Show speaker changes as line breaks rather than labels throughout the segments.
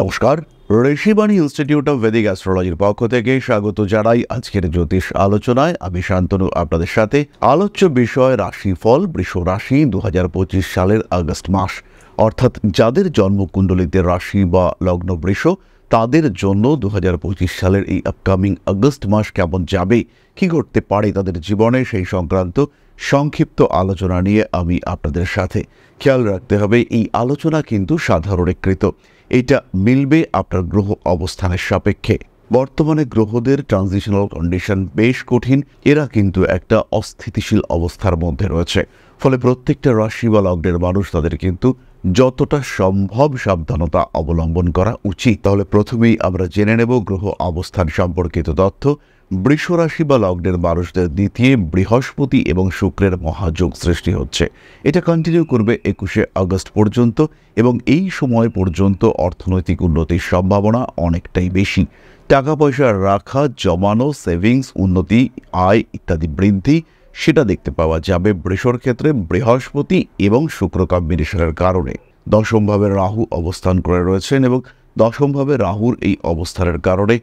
নমস্কার, Rishibani institute of Vedic অ্যাস্ট্রোলজির পক্ষ থেকে স্বাগত জানাই আজকের জ্যোতিষ আলোচনায়। আমি শান্তনু আপনাদের সাথে। আলোচ্য বিষয় রাশিফল বৃষ রাশি 2025 সালের আগস্ট মাস, অর্থাৎ যাদের জন্মকুণ্ডলিতে রাশি বা লগ্ন বৃষ তাদের জন্য 2025 সালের এই আপকামিং আগস্ট মাস কেমন যাবে, কি ঘটতে পারে তাদের জীবনে, সেই সংক্রান্ত সংক্ষিপ্ত আলোচনা নিয়ে আমি আপনাদের সাথে। খেয়াল রাখতে হবে এই আলোচনা কিন্তু সাধারণীকৃত, এটা মিলবে আপনার গ্রহ অবস্থানের সাপেক্ষে। বর্তমানে গ্রহদের ট্রানজিশনাল কন্ডিশন বেশ কঠিন, এরা কিন্তু একটা অস্থিতিশীল অবস্থার মধ্যে রয়েছে। ফলে প্রত্যেকটা রাশি বা লগ্নের মানুষ তাদের কিন্তু যতটা সম্ভব সাবধানতা অবলম্বন করা উচিত। তাহলে প্রথমেই আমরা জেনে নেব গ্রহ অবস্থান সম্পর্কিত তথ্য। বৃষ রাশি বা লগ্নের মানুষদের দ্বিতীয় বৃহস্পতি এবং শুক্রের মহাযোগ সৃষ্টি হচ্ছে। এটা কন্টিনিউ করবে 21শে আগস্ট পর্যন্ত এবং এই সময় পর্যন্ত অর্থনৈতিক উন্নতির সম্ভাবনা অনেকটাই বেশি। টাকা পয়সা রাখা, জমানো, সেভিংস, উন্নতি, আয় ইত্যাদি বৃদ্ধি সেটা দেখতে পাওয়া যাবে বৃষর ক্ষেত্রে বৃহস্পতি এবং শুক্র কম্বিনেশনের কারণে। দশমভাবে রাহু অবস্থান করে রয়েছেন এবং দশমভাবে রাহুর এই অবস্থানের কারণে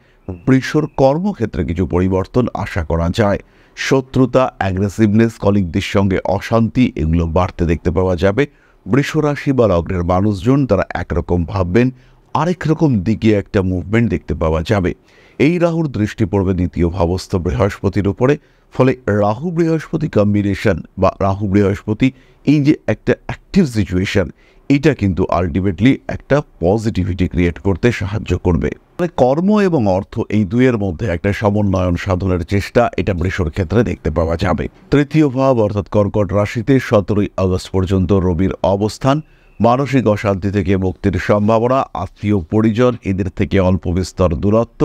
বৃষর কর্মক্ষেত্রে কিছু পরিবর্তন আশা করা যায়। শত্রুতা, অ্যাগ্রেসিভনেস, কলিগদের সঙ্গে অশান্তি এগুলো বাড়তে দেখতে পাওয়া যাবে। বৃষ রাশি বা লগ্নের মানুষজন তারা একরকম ভাববেন, আরেক রকম দিকে একটা মুভমেন্ট দেখতে পাওয়া যাবে। এই রাহুর দৃষ্টি পড়বে দ্বিতীয় ভাবস্থ বৃহস্পতির উপরে। ফলে রাহু বৃহস্পতি কম্বিনেশন বা রাহু বৃহস্পতি এই যে একটা অ্যাক্টিভ সিচুয়েশন, এটা কিন্তু আলটিমেটলি একটা পজিটিভিটি ক্রিয়েট করতে সাহায্য করবে। মানে কর্ম এবং অর্থ এই দুইয়ের মধ্যে একটা সমন্বয়ন সাধনের চেষ্টা এটা বৃষর ক্ষেত্রে দেখতে পাওয়া যাবে। তৃতীয় ভাব অর্থাৎ কর্কট রাশিতে 17ই আগস্ট পর্যন্ত রবির অবস্থান। মানসিক অশান্তি থেকে মুক্তির সম্ভাবনা, আত্মীয় পরিজন এদের থেকে অল্প বিস্তর দূরত্ব,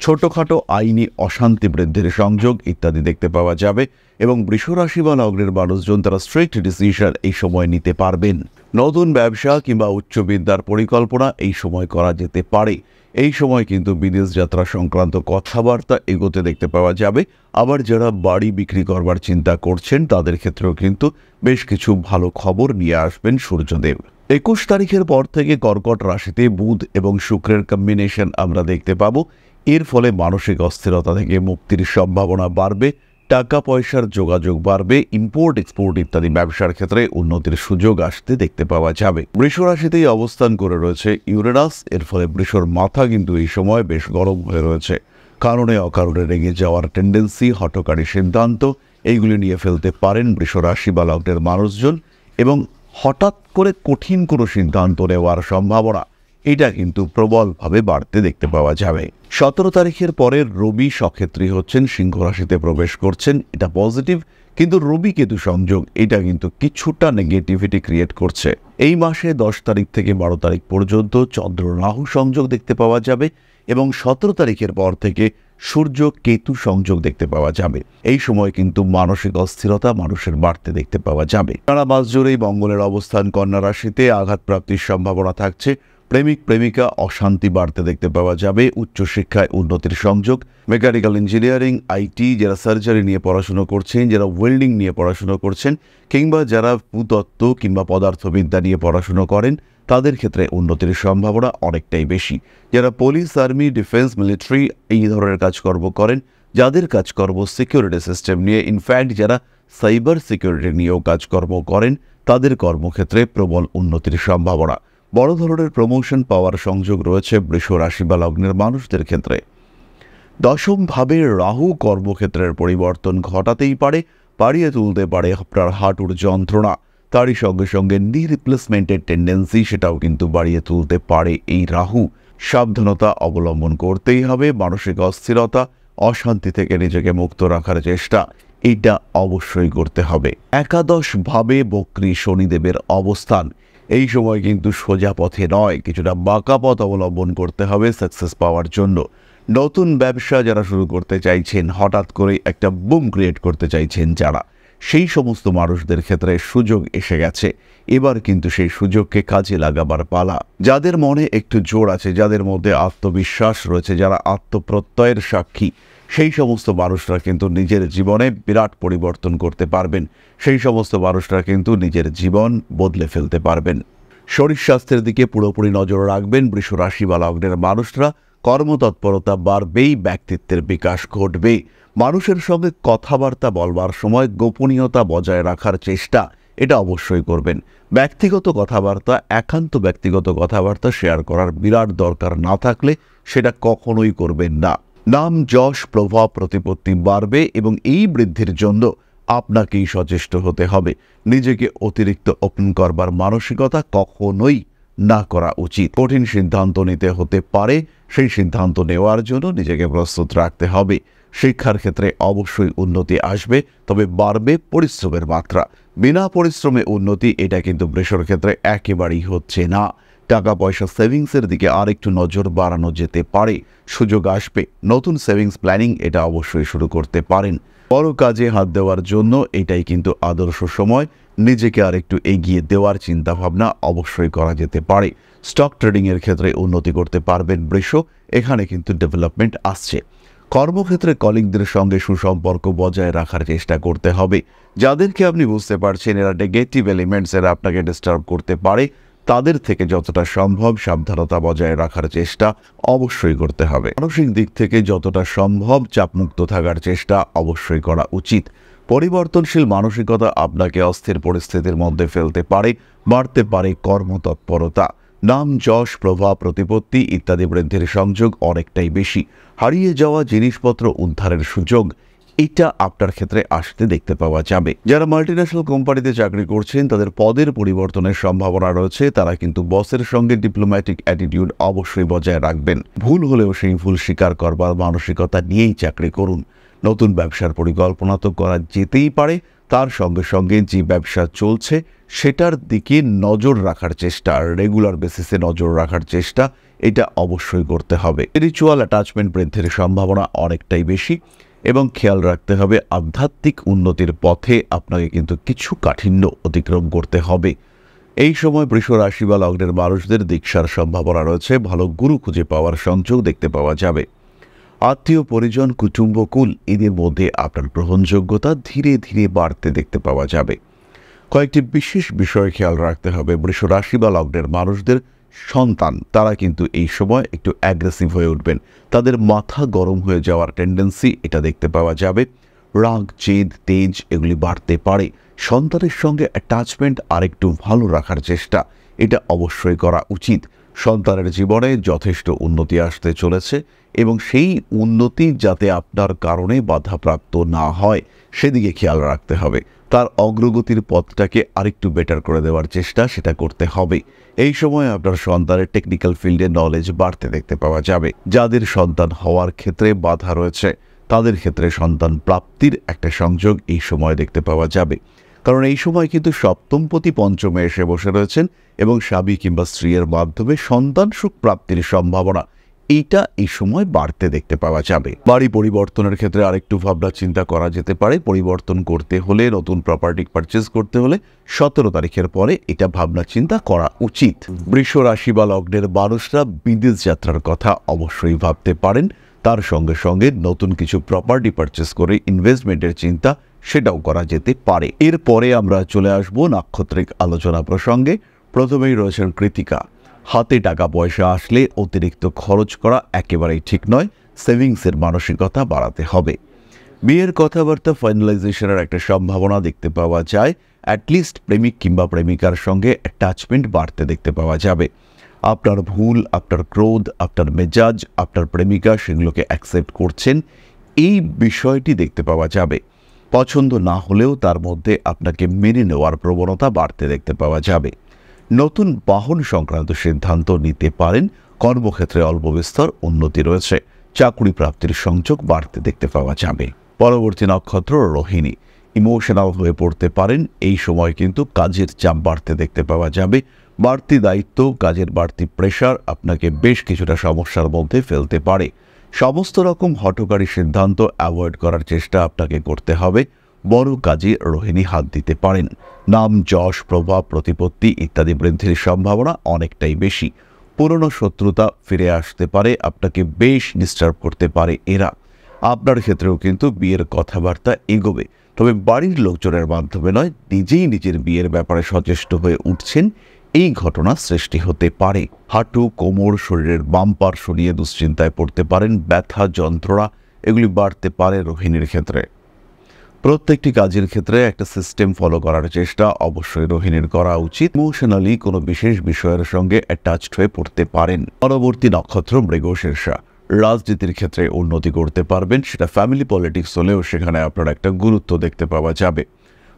ছোটখাটো আইনি অশান্তি বৃদ্ধির সংযোগ ইত্যাদি দেখতে পাওয়া যাবে এবং বৃষ রাশি বা লগ্নের মানুষজন তারা স্ট্রিক্ট ডিসিশন এই সময় নিতে পারবেন। নতুন ব্যবসা কিংবা উচ্চ বিদ্যার পরিকল্পনা এই সময় করা যেতে পারে। এই সময় কিন্তু বিদেশ যাত্রা সংক্রান্ত কথাবার্তা এগোতে দেখতে পাওয়া যাবে। আবার যারা বাড়ি বিক্রি করবার চিন্তা করছেন তাদের ক্ষেত্রেও কিন্তু বেশ কিছু ভালো খবর নিয়ে আসবেন সূর্যদেব। 21 তারিখের পর থেকে কর্কট রাশিতে বুধ এবং শুক্রের কম্বিনেশন আমরা দেখতে পাবো। এর ফলে মানসিক অস্থিরতা থেকে মুক্তির সম্ভাবনা বাড়বে, টাকা পয়সার যোগাযোগ বাড়বে, ইম্পোর্ট এক্সপোর্ট ইত্যাদি ব্যবসার ক্ষেত্রে উন্নতির সুযোগ আসতে দেখতে পাওয়া যাবে। বৃষ রাশিতেই অবস্থান করে রয়েছে ইউরেনাস, এর ফলে বৃষর মাথা কিন্তু এই সময় বেশ গরম হয়ে রয়েছে। কারণে অকারণে রেগে যাওয়ার টেন্ডেন্সি, হঠকারী সিদ্ধান্ত এইগুলি নিয়ে ফেলতে পারেন বৃষ রাশি বা লগ্নের মানুষজন এবং হঠাৎ করে কঠিন কোনো সিদ্ধান্ত নেওয়ার সম্ভাবনা এটা কিন্তু প্রবলভাবে বাড়তে দেখতে পাওয়া যাবে। 17 তারিখের পরে রবি সক্ষেত্রী হচ্ছেন, সিংহ রাশিতে প্রবেশ করছেন, এটা পজিটিভ। কিন্তু রবি কেতু সংযোগ এটা কিন্তু কিছুটা নেগেটিভিটি ক্রিয়েট করছে। এই মাসে 10 তারিখ থেকে 12 তারিখ পর্যন্ত চন্দ্র রাহু সংযোগ দেখতে পাওয়া যাবে এবং 17 তারিখের পর থেকে সূর্য কেতু সংযোগ দেখতে পাওয়া যাবে। এই সময় কিন্তু মানসিক অস্থিরতা মানুষের বাড়তে দেখতে পাওয়া যাবে। সারা মাস জুড়েই মঙ্গলের অবস্থান কন্যা রাশিতে, আঘাত প্রাপ্তির সম্ভাবনা থাকছে। প্রেমিক প্রেমিকা অশান্তি বাড়তে দেখতে পাওয়া যাবে। উচ্চশিক্ষায় উন্নতির সংযোগ, মেকানিক্যাল ইঞ্জিনিয়ারিং, আইটি, যারা সার্জারি নিয়ে পড়াশুনো করছেন, যারা ওয়েল্ডিং নিয়ে পড়াশুনো করছেন কিংবা যারা ভূতত্ত্ব কিংবা পদার্থবিদ্যা নিয়ে পড়াশুনো করেন তাদের ক্ষেত্রে উন্নতির সম্ভাবনা অনেকটাই বেশি। যারা পুলিশ, আর্মি, ডিফেন্স, মিলিটারি এই ধরনের কাজকর্ম করেন, যাদের কাজকর্ম সিকিউরিটি সিস্টেম নিয়ে, ইনফ্যাক্ট যারা সাইবার সিকিউরিটি নিয়েও কাজকর্ম করেন তাদের কর্মক্ষেত্রে প্রবল উন্নতির সম্ভাবনা। বড় ধরনের প্রমোশন পাওয়ার সংযোগ রয়েছে বৃষ রাশি বা লগ্নের মানুষদের ক্ষেত্রে। দশম ভাবে রাহু কর্মক্ষেত্রের পরিবর্তন ঘটাতেই পারে, বাড়িয়ে তুলতে পারে আপনার হাঁটুর যন্ত্রণা। তারই সঙ্গে সঙ্গে নি রিপ্লেসমেন্টের টেন্ডেন্সি সেটাও কিন্তু বাড়িয়ে তুলতে পারে এই রাহু। সাবধানতা অবলম্বন করতেই হবে। মানসিক অস্থিরতা, অশান্তি থেকে নিজেকে মুক্ত রাখার চেষ্টা এটা অবশ্যই করতে হবে। একাদশ ভাবে বক্রী শনিদেবের অবস্থান, এই সময় কিন্তু সোজা পথে নয়, কিছুটা বাঁকা পথ অবলম্বন করতে হবে সাকসেস পাওয়ার জন্য। নতুন ব্যবসা যারা শুরু করতে চাইছেন, হঠাৎ করে একটা বুম ক্রিয়েট করতে চাইছেন যারা, সেই সমস্ত মানুষদের ক্ষেত্রে সুযোগ এসে গেছে। এবার কিন্তু সেই সুযোগকে কাজে লাগাবার পালা। যাদের মনে একটু জোর আছে, যাদের মধ্যে আত্মবিশ্বাস রয়েছে, যারা আত্মপ্রত্যয়ের সাক্ষী, সেই সমস্ত মানুষরা কিন্তু নিজের জীবনে বিরাট পরিবর্তন করতে পারবেন। সেই সমস্ত মানুষরা কিন্তু নিজের জীবন বদলে ফেলতে পারবেন। শরীর স্বাস্থ্যের দিকে পুরোপুরি নজর রাখবেন বৃষ রাশি বা লগ্নের মানুষরা। কর্মতৎপরতা বাড়বেই, ব্যক্তিত্বের বিকাশ ঘটবে। মানুষের সঙ্গে কথাবার্তা বলবার সময় গোপনীয়তা বজায় রাখার চেষ্টা এটা অবশ্যই করবেন। ব্যক্তিগত কথাবার্তা, একান্ত ব্যক্তিগত কথাবার্তা শেয়ার করার বিরাট দরকার না থাকলে সেটা কখনোই করবেন না। নাম, যশ, প্রভাব, প্রতিপত্তি বাড়বে এবং এই বৃদ্ধির জন্য আপনাকেই সচেষ্ট হতে হবে। নিজেকে অতিরিক্ত ওপেন করবার মানসিকতা কখনোই না করা উচিত। কঠিন সিদ্ধান্ত নিতে হতে পারে, সেই সিদ্ধান্ত নেওয়ার জন্য নিজেকে প্রস্তুত রাখতে হবে। শিক্ষার ক্ষেত্রে অবশ্যই উন্নতি আসবে, তবে বাড়বে পরিশ্রমের মাত্রা। বিনা পরিশ্রমে উন্নতি এটা কিন্তু বৃষর ক্ষেত্রে একেবারেই হচ্ছে না। টাকা পয়সা সেভিংসের দিকে আরেকটু নজর বাড়ানো যেতে পারে। সুযোগ আসবে, নতুন সেভিংস প্ল্যানিং এটা অবশ্যই শুরু করতে পারেন। বড় কাজে হাত দেওয়ার জন্য এটাই কিন্তু আদর্শ সময়। নিজেকে আরেকটু এগিয়ে দেওয়ার চিন্তাভাবনা অবশ্যই করা যেতে পারে। স্টক ট্রেডিংয়ের ক্ষেত্রে উন্নতি করতে পারবেন বৃষ, এখানে কিন্তু ডেভেলপমেন্ট আসছে। কর্মক্ষেত্রে কলিগদের সঙ্গে সুসম্পর্ক বজায় রাখার চেষ্টা করতে হবে। যাদেরকে আপনি বুঝতে পারছেন এরা নেগেটিভ এলিমেন্টস, এরা আপনাকে ডিস্টার্ব করতে পারে, তাদের থেকে যতটা সম্ভব সাবধানতা বজায় রাখার চেষ্টা অবশ্যই করতে হবে। মানসিক দিক থেকে যতটা সম্ভব চাপমুক্ত থাকার চেষ্টা অবশ্যই করা উচিত। পরিবর্তনশীল মানসিকতা আপনাকে অস্থির পরিস্থিতির মধ্যে ফেলতে পারে। বাড়তে পারে কর্মতৎপরতা। নাম, যশ, প্রভাব, প্রতিপত্তি ইত্যাদি বৃদ্ধির সংযোগ অনেকটাই বেশি। হারিয়ে যাওয়া জিনিসপত্র উদ্ধারের সুযোগ এটা আপনার ক্ষেত্রে আসতে দেখতে পাওয়া যাবে। যারা মাল্টিন্যাশনাল কোম্পানিতে চাকরি করছেন তাদের পদের পরিবর্তনের সম্ভাবনা রয়েছে। তারা কিন্তু বসের সঙ্গে ডিপ্লোম্যাটিক অ্যাটিটিউড অবশ্যই বজায় রাখবেন। ভুল হলেও সেই ভুল স্বীকার করবার মানসিকতা নিয়েই চাকরি করুন। নতুন ব্যবসার পরিকল্পনা তো করা যেতেই পারে, তার সঙ্গে সঙ্গে যে ব্যবসা চলছে সেটার দিকে নজর রাখার চেষ্টা, রেগুলার বেসিসে নজর রাখার চেষ্টা এটা অবশ্যই করতে হবে। স্পিরিচুয়াল অ্যাটাচমেন্ট বৃদ্ধির সম্ভাবনা অনেকটাই বেশি এবং খেয়াল রাখতে হবে আধ্যাত্মিক উন্নতির পথে আপনাকে কিন্তু কিছু কাঠিন্য অতিক্রম করতে হবে। এই সময় বৃষ রাশি বা লগ্নের মানুষদের দীক্ষার সম্ভাবনা রয়েছে। ভালো গুরু খুঁজে পাওয়ার সংযোগ দেখতে পাওয়া যাবে। আত্মীয় পরিজন, কুটুম্বকুল এদের মধ্যে আপনার গ্রহণযোগ্যতা ধীরে ধীরে বাড়তে দেখতে পাওয়া যাবে। কয়েকটি বিশেষ বিষয় খেয়াল রাখতে হবে। বৃষ রাশি বা লগ্নের মানুষদের সন্তান তারা কিন্তু এই সময় একটু অ্যাগ্রেসিভ হয়ে উঠবেন। তাদের মাথা গরম হয়ে যাওয়ার টেন্ডেন্সি এটা দেখতে পাওয়া যাবে। রাগ, জেদ, তেজ এগুলি বাড়তে পারে। সন্তানের সঙ্গে অ্যাটাচমেন্ট আরেকটু ভালো রাখার চেষ্টা এটা অবশ্যই করা উচিত। সন্তানের জীবনে যথেষ্ট উন্নতি আসতে চলেছে এবং সেই উন্নতি যাতে আপনার কারণে বাধাপ্রাপ্ত না হয় সেদিকে খেয়াল রাখতে হবে। তার অগ্রগতির পথটাকে আরেকটু বেটার করে দেওয়ার চেষ্টা সেটা করতে হবে। এই সময় আপনার সন্তানের টেকনিক্যাল ফিল্ডে নলেজ বাড়তে দেখতে পাওয়া যাবে। যাদের সন্তান হওয়ার ক্ষেত্রে বাধা রয়েছে তাদের ক্ষেত্রে সন্তান প্রাপ্তির একটা সংযোগ এই সময় দেখতে পাওয়া যাবে। কারণ এই সময় কিন্তু সপ্তমপতি পঞ্চমে এসে বসে রয়েছেন এবং স্বামী কিংবা স্ত্রীর মাধ্যমে সন্তান সুখ প্রাপ্তির সম্ভাবনা এইটা এই সময় বাড়তে দেখতে পাওয়া যাবে। বাড়ি পরিবর্তনের ক্ষেত্রে আরেকটু ভাবনা চিন্তা করা যেতে পারে। পরিবর্তন করতে হলে, নতুন প্রপার্টি পারচেজ করতে হলে 17 তারিখের পরে এটা ভাবনা চিন্তা করা উচিত। বৃষ রাশি বা লগ্নের মানুষরা বিদেশ যাত্রার কথা অবশ্যই ভাবতে পারেন। তার সঙ্গে সঙ্গে নতুন কিছু প্রপার্টি পারচেজ করে ইনভেস্টমেন্টের চিন্তা সেটাও করা যেতে পারে। এরপরে আমরা চলে আসব নাক্ষত্রিক আলোচনা প্রসঙ্গে। প্রথমেই রয়েছেন কৃতিকা। হাতে টাকা পয়সা আসলে অতিরিক্ত খরচ করা একেবারেই ঠিক নয়। সেভিংসের মানসিকতা বাড়াতে হবে। বিয়ের কথাবার্তা ফাইনালাইজেশনের একটা সম্ভাবনা দেখতে পাওয়া যায়। অ্যাটলিস্ট প্রেমিক কিংবা প্রেমিকার সঙ্গে অ্যাটাচমেন্ট বাড়তে দেখতে পাওয়া যাবে। আপনার ভুল, আপনার ক্রোধ, আপনার মেজাজ, আপনার প্রেমিকা সেগুলোকে অ্যাকসেপ্ট করছেন, এই বিষয়টি দেখতে পাওয়া যাবে। পছন্দ না হলেও তার মধ্যে আপনাকে মেনে নেওয়ার প্রবণতা বাড়তে দেখতে পাওয়া যাবে। নতুন বাহন সংক্রান্ত সিদ্ধান্ত নিতে পারেন। কর্মক্ষেত্রে অল্প বিস্তর উন্নতি রয়েছে। চাকরি প্রাপ্তির সংযোগ বাড়তে দেখতে পাওয়া যাবে। পরবর্তী নক্ষত্র রোহিণী। ইমোশনাল হয়ে পড়তে পারেন। এই সময় কিন্তু কাজের চাপ বাড়তে দেখতে পাওয়া যাবে। বাড়তি দায়িত্ব, কাজের বাড়তি প্রেশার আপনাকে বেশ কিছুটা সমস্যার মধ্যে ফেলতে পারে। সমস্ত রকম হঠকারী সিদ্ধান্ত অ্যাভয়েড করার চেষ্টা আপনাকে করতে হবে। বড় কাজে রোহিণী হাত দিতে পারেন। নাম, যশ, প্রভাব, প্রতিপত্তি ইত্যাদি বৃদ্ধির সম্ভাবনা অনেকটাই বেশি। পুরনো শত্রুতা ফিরে আসতে পারে, আপনাকে বেশ ডিস্টার্ব করতে পারে এরা। আপনার ক্ষেত্রেও কিন্তু বিয়ের কথাবার্তা এগোবে, তবে বাড়ির লোকজনের মাধ্যমে নয়, নিজেই নিজের বিয়ের ব্যাপারে সচেষ্ট হয়ে উঠছেন। এই ঘটনা সৃষ্টি হতে পারে। হাঁটু, কোমর, শরীরের বাম পাশ সরিয়ে দুশ্চিন্তায় পড়তে পারেন, ব্যথা, যন্ত্রণা এগুলি বাড়তে পারে রোহিণীর ক্ষেত্রে। প্রত্যেকটি কাজের ক্ষেত্রে একটা সিস্টেম ফলো করার চেষ্টা অবশ্যই রোহিণীর করা উচিত। ইমোশনালি কোনো বিশেষ বিষয়ের সঙ্গে অ্যাটাচড হয়ে পড়তে পারেন। পরবর্তী নক্ষত্র মৃগশীর্ষা। রাজনীতির ক্ষেত্রে উন্নতি করতে পারবেন, সেটা ফ্যামিলি পলিটিক্স হলেও সেখানে আপনার একটা গুরুত্ব দেখতে পাওয়া যাবে।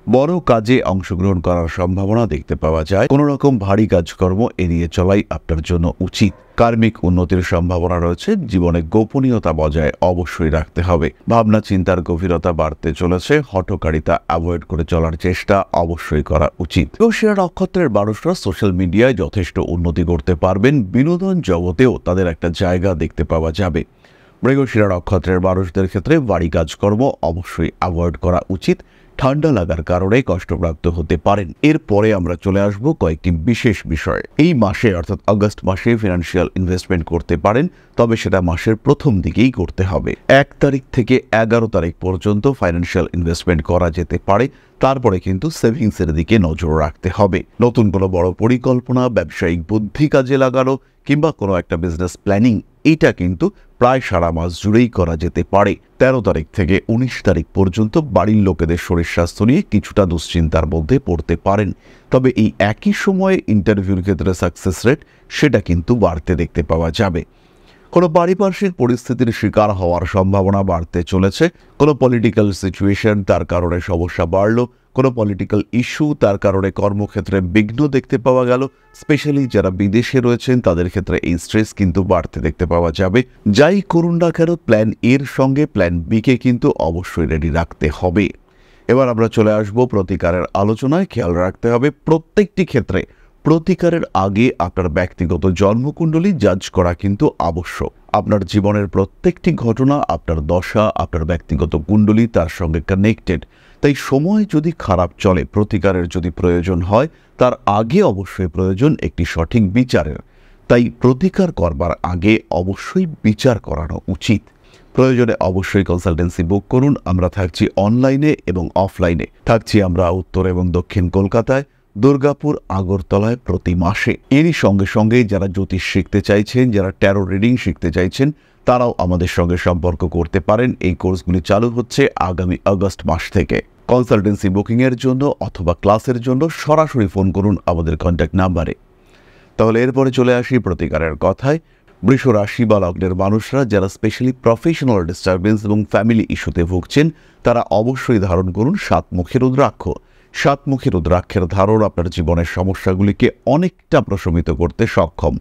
বড় কাজে অংশগ্রহণ করার সম্ভাবনা দেখতে পাওয়া যায়। কোনো রকম ভারী কাজকর্ম এড়িয়ে চলাই আপনার জন্য উচিত। কার্মিক উন্নতির সম্ভাবনা রয়েছে। জীবনে গোপনীয়তা বজায় অবশ্যই রাখতে হবে। ভাবনা চিন্তার গভীরতা বাড়তে চলেছে। হঠকারিতা অ্যাভয়েড করে চলার চেষ্টা অবশ্যই করা উচিত। মৃগশিরা নক্ষত্রের মানুষরা সোশ্যাল মিডিয়ায় যথেষ্ট উন্নতি করতে পারবেন। বিনোদন জগতেও তাদের একটা জায়গা দেখতে পাওয়া যাবে। মৃগশিরা নক্ষত্রের মানুষদের ক্ষেত্রে ভারী কাজকর্ম অবশ্যই অ্যাভয়েড করা উচিত। ঠান্ডা লাগার কারণে কষ্টপ্রাপ্ত হতে পারেন। এরপরে আমরা চলে আসব কয়েকটি বিশেষ বিষয়। এই মাসে অর্থাৎ আগস্ট মাসে ফিনান্সিয়াল ইনভেস্টমেন্ট করতে পারেন, তবে সেটা মাসের প্রথম দিকেই করতে হবে। 1 তারিখ থেকে 11 তারিখ পর্যন্ত ফাইন্যান্সিয়াল ইনভেস্টমেন্ট করা যেতে পারে। তারপরে কিন্তু সেভিংসের দিকে নজর রাখতে হবে। নতুন কোনো বড় পরিকল্পনা, ব্যবসায়িক বুদ্ধি কাজে লাগানো কিংবা কোনো একটা বিজনেস প্ল্যানিং, এটা কিন্তু প্রায় সারা মাস জুড়েই করা যেতে পারে। 13 তারিখ থেকে 19 তারিখ পর্যন্ত বাড়ির লোকেদের শরীর স্বাস্থ্য নিয়ে কিছুটা দুশ্চিন্তার মধ্যে পড়তে পারেন। তবে এই একই সময়ে ইন্টারভিউর ক্ষেত্রে সাকসেস রেট সেটা কিন্তু বাড়তে দেখতে পাওয়া যাবে। কোনো পারিপার্শ্বিক পরিস্থিতির শিকার হওয়ার সম্ভাবনা বাড়তে চলেছে। কোনো পলিটিক্যাল সিচুয়েশন তার কারণে সমস্যা বাড়ল, কোনো পলিটিক্যাল ইস্যু তার কারণে কর্মক্ষেত্রে বিঘ্ন দেখতে পাওয়া গেল। স্পেশালি যারা বিদেশে রয়েছেন তাদের ক্ষেত্রে এই স্ট্রেস কিন্তু বাড়তে দেখতে পাওয়া যাবে। যাই করুন না কেন, প্ল্যান এর সঙ্গে প্ল্যান বি কে কিন্তু অবশ্যই রেডি রাখতে হবে। এবার আমরা চলে আসব প্রতিকারের আলোচনায়। খেয়াল রাখতে হবে প্রত্যেকটি ক্ষেত্রে প্রতিকারের আগে আপনার ব্যক্তিগত জন্মকুণ্ডলী জাজ করা কিন্তু আবশ্যক। আপনার জীবনের প্রত্যেকটি ঘটনা, আপনার দশা, আপনার ব্যক্তিগত কুণ্ডলী তার সঙ্গে কানেক্টেড। তাই সময় যদি খারাপ চলে, প্রতিকারের যদি প্রয়োজন হয়, তার আগে অবশ্যই প্রয়োজন একটি সঠিক বিচারের। তাই প্রতিকার করবার আগে অবশ্যই বিচার করানো উচিত। প্রয়োজনে অবশ্যই কনসালটেন্সি বুক করুন। আমরা থাকছি অনলাইনে এবং অফলাইনে। থাকছি আমরা উত্তর এবং দক্ষিণ কলকাতায়, দুর্গাপুর, আগরতলায় প্রতি মাসে। এরই সঙ্গে সঙ্গে যারা জ্যোতিষ শিখতে চাইছেন, যারা ট্যারো রিডিং শিখতে চাইছেন, তারাও আমাদের সঙ্গে সম্পর্ক করতে পারেন। এই কোর্সগুলি চালু হচ্ছে আগামী আগস্ট মাস থেকে। কনসালটেন্সি বুকিংয়ের জন্য অথবা ক্লাসের জন্য সরাসরি ফোন করুন আমাদের কন্ট্যাক্ট নাম্বারে। তাহলে এরপরে চলে আসি প্রতিকারের কথায়। বৃষ রাশি বা লগ্নের মানুষরা যারা স্পেশালি প্রফেশনাল ডিস্টারবেন্স এবং ফ্যামিলি ইস্যুতে ভুগছেন, তারা অবশ্যই ধারণ করুন 7মুখী রুদ্রাক্ষ। 7মুখী রুদ্রাক্ষের ধারণ আপনার জীবনের সমস্যাগুলিকে অনেকটা প্রশমিত করতে সক্ষম।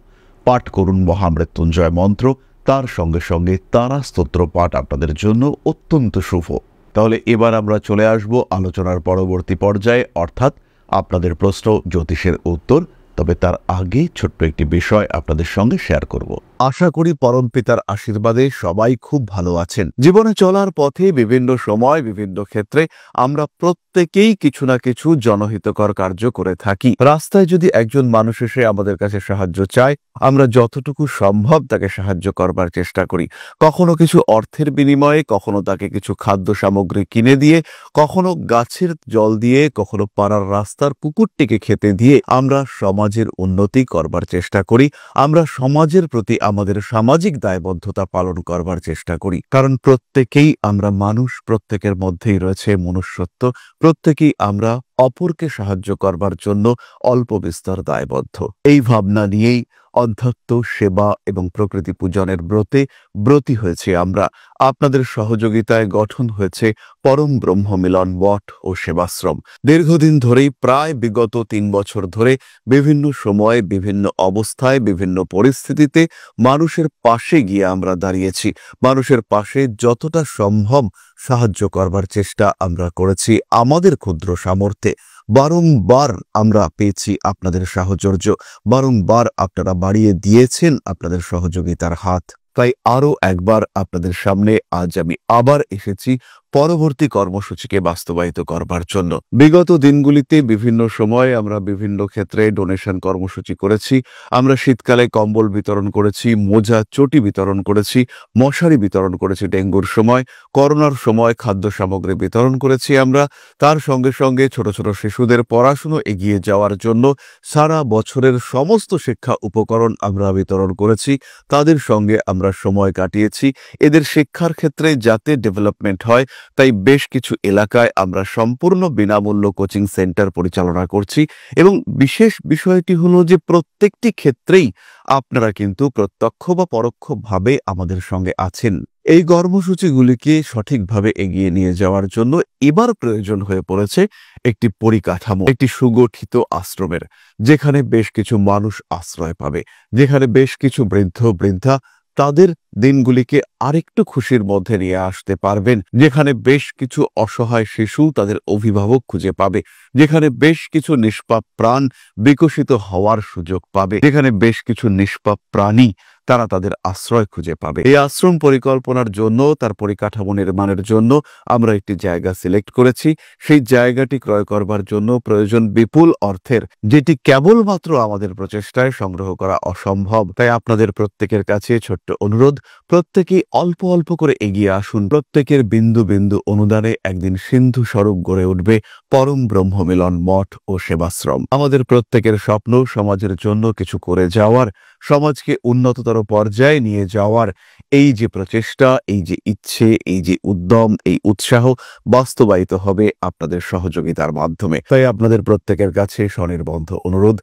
পাঠ করুন মহামৃত্যুঞ্জয় মন্ত্র, তার সঙ্গে সঙ্গে তারা স্তোত্র পাঠ আপনাদের জন্য অত্যন্ত শুভ। তাহলে এবার আমরা চলে আসব আলোচনার পরবর্তী পর্যায়ে, অর্থাৎ আপনাদের প্রশ্ন, জ্যোতিষের উত্তর। তবে তার আগে ছোট্ট একটি বিষয় আপনাদের সঙ্গে শেয়ার করব। আশা করি পরমপিতার আশীর্বাদে সবাই খুব ভালো আছেন। জীবনে চলার পথে বিভিন্ন সময় বিভিন্ন ক্ষেত্রে আমরা প্রত্যেকেই কিছু না কিছু জনহিতকর কার্য করে থাকি। রাস্তায় যদি একজন মানুষ এসে আমাদের কাছে সাহায্য চায়, আমরা যতটুকু সম্ভব তাকে সাহায্য করবার চেষ্টা করি। কখনো কিছু অর্থের বিনিময়ে, কখনো তাকে কিছু খাদ্য সামগ্রী কিনে দিয়ে, কখনো গাছের জল দিয়ে, কখনো পাড়ার রাস্তার কুকুরটিকে খেতে দিয়ে আমরা সমাজের উন্নতি করবার চেষ্টা করি। আমরা সমাজের প্রতি আমাদের সামাজিক দায়বদ্ধতা পালন করবার চেষ্টা করি। কারণ প্রত্যেকেই আমরা মানুষ, প্রত্যেকের মধ্যেই রয়েছে মনুষ্যত্ব, প্রত্যেকেই আমরা অপরকে সাহায্য করবার জন্য অল্প বিস্তর দায়বদ্ধ। এই ভাবনা নিয়েই অধ্যাত্ম, সেবা এবং প্রকৃতি পূজনের ব্রতী হয়েছে আমরা। আপনাদের সহযোগিতায় গঠন হয়েছে পরম ব্রহ্ম মিলন মঠ ও সেবাশ্রম। দীর্ঘদিন ধরেই, প্রায় বিগত 3 বছর ধরে বিভিন্ন সময়ে, বিভিন্ন অবস্থায়, বিভিন্ন পরিস্থিতিতে মানুষের পাশে গিয়ে আমরা দাঁড়িয়েছি। মানুষের পাশে যতটা সম্ভব সাহায্য করবার চেষ্টা আমরা করেছি আমাদের ক্ষুদ্র সামর্থ্যে। বারংবার আমরা পেয়েছি আপনাদের সাহচর্য, বারংবার আপনারা বাড়িয়ে দিয়েছেন আপনাদের সহযোগিতার হাত। তাই আরও একবার আপনাদের সামনে আজ আমি আবার এসেছি পরবর্তী কর্মসূচিকে বাস্তবায়িত করবার জন্য। বিগত দিনগুলিতে বিভিন্ন সময় আমরা বিভিন্ন ক্ষেত্রে ডোনেশন কর্মসূচি করেছি। আমরা শীতকালে কম্বল বিতরণ করেছি, মোজা চটি বিতরণ করেছি, মশারি বিতরণ করেছি ডেঙ্গুর সময়, করোনার সময় খাদ্য সামগ্রী বিতরণ করেছি আমরা। তার সঙ্গে সঙ্গে ছোট ছোট শিশুদের পড়াশুনো এগিয়ে যাওয়ার জন্য সারা বছরের সমস্ত শিক্ষা উপকরণ আমরা বিতরণ করেছি। তাদের সঙ্গে আমরা সময় কাটিয়েছি। এদের শিক্ষার ক্ষেত্রে যাতে ডেভেলপমেন্ট হয় তাই বেশ কিছু এলাকায় আমরা সম্পূর্ণ বিনামূল্য কোচিং সেন্টার পরিচালনা করছি। এবং বিশেষ বিষয়টি হলো যে প্রত্যেকটি ক্ষেত্রেই আপনারা কিন্তু প্রত্যক্ষ বা পরোক্ষভাবে আমাদের সঙ্গে আছেন। এই কর্মসূচিগুলিকে সঠিকভাবে এগিয়ে নিয়ে যাওয়ার জন্য এবার প্রয়োজন হয়ে পড়েছে একটি পরিকাঠামো, একটি সুগঠিত আশ্রমের, যেখানে বেশ কিছু মানুষ আশ্রয় পাবে, যেখানে বেশ কিছু বৃদ্ধ বৃদ্ধা তাদের দিনগুলিকে আরেকটু খুশির মধ্যে নিয়ে আসতে পারবেন, যেখানে বেশ কিছু অসহায় শিশু তাদের অভিভাবক খুঁজে পাবে, যেখানে বেশ কিছু নিষ্পাপ প্রাণ বিকশিত হওয়ার সুযোগ পাবে, যেখানে বেশ কিছু নিষ্পাপ প্রাণী তারা তাদের আশ্রয় খুঁজে পাবে। এই আশ্রম পরিকল্পনার জন্য, তার পরিকাঠামো নির্মাণের জন্য আমরা একটি জায়গা সিলেক্ট করেছি। সেই জায়গাটি ক্রয় করবার জন্য প্রয়োজন বিপুল অর্থের, যেটি কেবলমাত্র আমাদের প্রচেষ্টায় সংগ্রহ করা অসম্ভব। তাই আপনাদের প্রত্যেকের কাছে ছোট্ট অনুরোধ, প্রত্যেকেই অল্প অল্প করে এগিয়ে আসুন। প্রত্যেকের বিন্দু বিন্দু অনুদানে একদিন সিন্ধু স্বরূপ গড়ে উঠবে পরম ব্রহ্মমিলন মঠ ও সেবাশ্রম। আমাদের প্রত্যেকের স্বপ্ন সমাজের জন্য কিছু করে যাওয়ার, সমাজকে উন্নততর পর্যায়ে নিয়ে যাওয়ার এই যে প্রচেষ্টা, এই যে ইচ্ছে, এই যে উদ্যম, এই উৎসাহ বাস্তবায়িত হবে আপনাদের সহযোগিতার মাধ্যমে। তাই আপনাদের প্রত্যেকের কাছে স্বনির্বন্ধ অনুরোধ,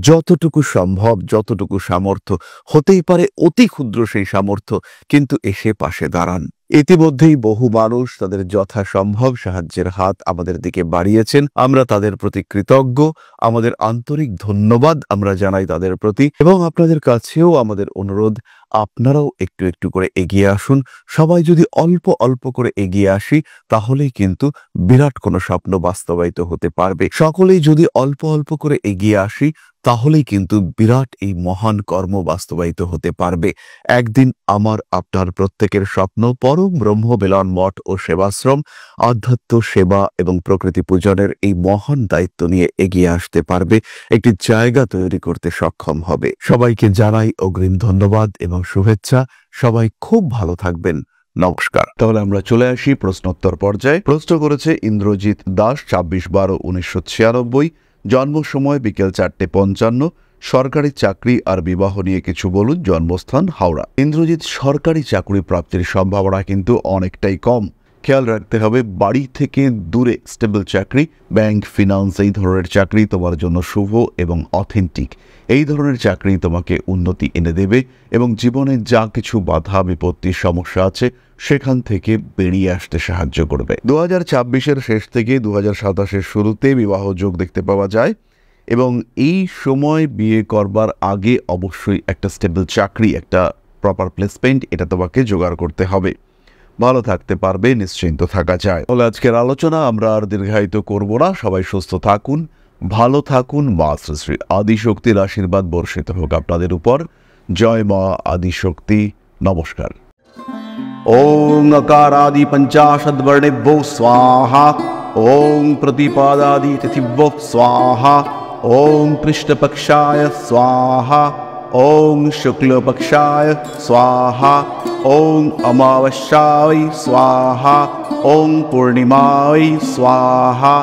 যতটুকু সম্ভব, যতটুকু সামর্থ্য, হতেই পারে অতি ক্ষুদ্র সেই সামর্থ্য, কিন্তু এসে পাশে দাঁড়ান। ইতিমধ্যেই বহু মানুষ তাদের যথাসম্ভব সাহায্যের হাত আমাদের দিকে বাড়িয়েছেন। আমরা তাদের প্রতি কৃতজ্ঞ। আমাদের আন্তরিক ধন্যবাদ আমরা জানাই তাদের প্রতি। এবং আপনাদের কাছেও আমাদের অনুরোধ, আপনারাও একটু একটু করে এগিয়ে আসুন। সবাই যদি অল্প অল্প করে এগিয়ে আসি তাহলেই কিন্তু বিরাট কোনো স্বপ্ন বাস্তবায়িত হতে পারবে। সকলেই যদি অল্প অল্প করে এগিয়ে আসি তাহলেই কিন্তু বিরাট এই মহান কর্ম বাস্তবায়িত হতে পারবে। একদিন আমার আপনার প্রত্যেকের স্বপ্ন পরম ব্রহ্মমিলন মঠ ও সেবাশ্রম আধ্যাত্ম সেবা এবং প্রকৃতি পূজনের এই মহান দায়িত্ব নিয়ে এগিয়ে আসতে পারবে, একটি জায়গা তৈরি করতে সক্ষম হবে। সবাইকে জানাই অগ্রিম ধন্যবাদ এবং শুভেচ্ছা। সবাই খুব ভালো থাকবেন। নমস্কার। তাহলে আমরা চলে আসি প্রশ্নোত্তর পর্যায়ে। প্রশ্ন করেছে ইন্দ্রজিৎ দাস, 26/12/1996, জন্ম সময় বিকেল 4:55, সরকারি চাকরি আর বিবাহ নিয়ে কিছু বলুন, জন্মস্থান হাওড়া। ইন্দ্রজিৎ, সরকারি চাকরি প্রাপ্তির সম্ভাবনা কিন্তু অনেকটাই কম। খেয়াল রাখতে হবে বাড়ি থেকে দূরে স্টেবল চাকরি, ব্যাংক, ফিনান্স এই ধরনের চাকরি তোমার জন্য শুভ এবং অথেন্টিক। এই ধরনের চাকরি তোমাকে উন্নতি এনে দেবে এবং জীবনে যা কিছু বাধা বিপত্তির সমস্যা আছে সেখান থেকে বেরিয়ে আসতে সাহায্য করবে। 2026-এর শেষ থেকে 2027-এর শুরুতে বিবাহ যোগ দেখতে পাওয়া যায় এবং এই সময় বিয়ে করবার আগে অবশ্যই একটা স্টেবল চাকরি, একটা প্রপার প্লেসমেন্ট এটা তোমাকে জোগাড় করতে হবে। ভালো থাকতে পারবে, নিশ্চিন্ত থাকা যায়। তাহলে আজকের আলোচনা আমরা আর দীর্ঘায়িত করব না। সবাই সুস্থ থাকুন, ভালো থাকুন। মা শ্রী আদিশক্তির আশীর্বাদ বর্ষিত হোক আপনাদের উপর। জয় মা আদিশক্তি। নমস্কার। ওং अकारादि पंचाशद्वर्णेभ्यो स्वाहा, ओं प्रतिपादादि तिथिभ्यो स्वाहा, ओं कृष्णपक्षाय स्वाहा, ओं शुक्लपक्षाय स्वाहा, ओं अमावस्याय स्वाहा, ओं पूर्णिमाय स्वाहा।